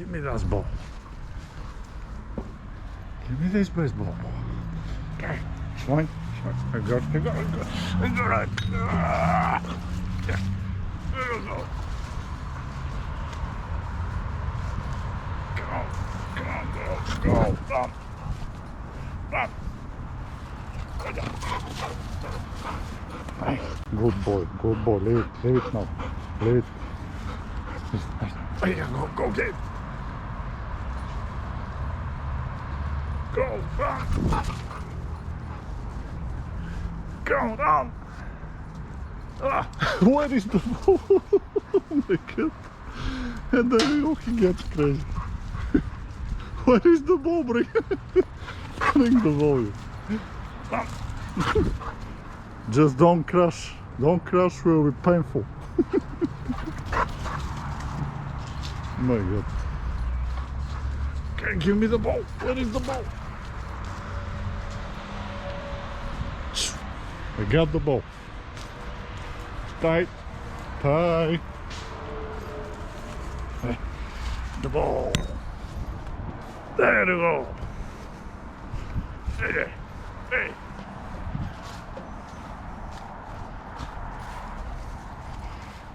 Give me this ball. Give me this baseball. Okay, swing. I got it. Yeah. There we go. Go. Bump. Hey, good boy. Leave it now. Leave it. There you go, get it. Go, bump. Go down. Where is the ball? Oh my god. And then he ook gets crazy. Where is the ball? Bring the ball. Just don't crash. Don't crash, will be painful. Oh my god. Okay, give me the ball. Where is the ball? I got the ball. Tight. The ball. There you go. Hey.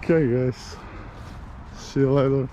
Okay guys, see you later.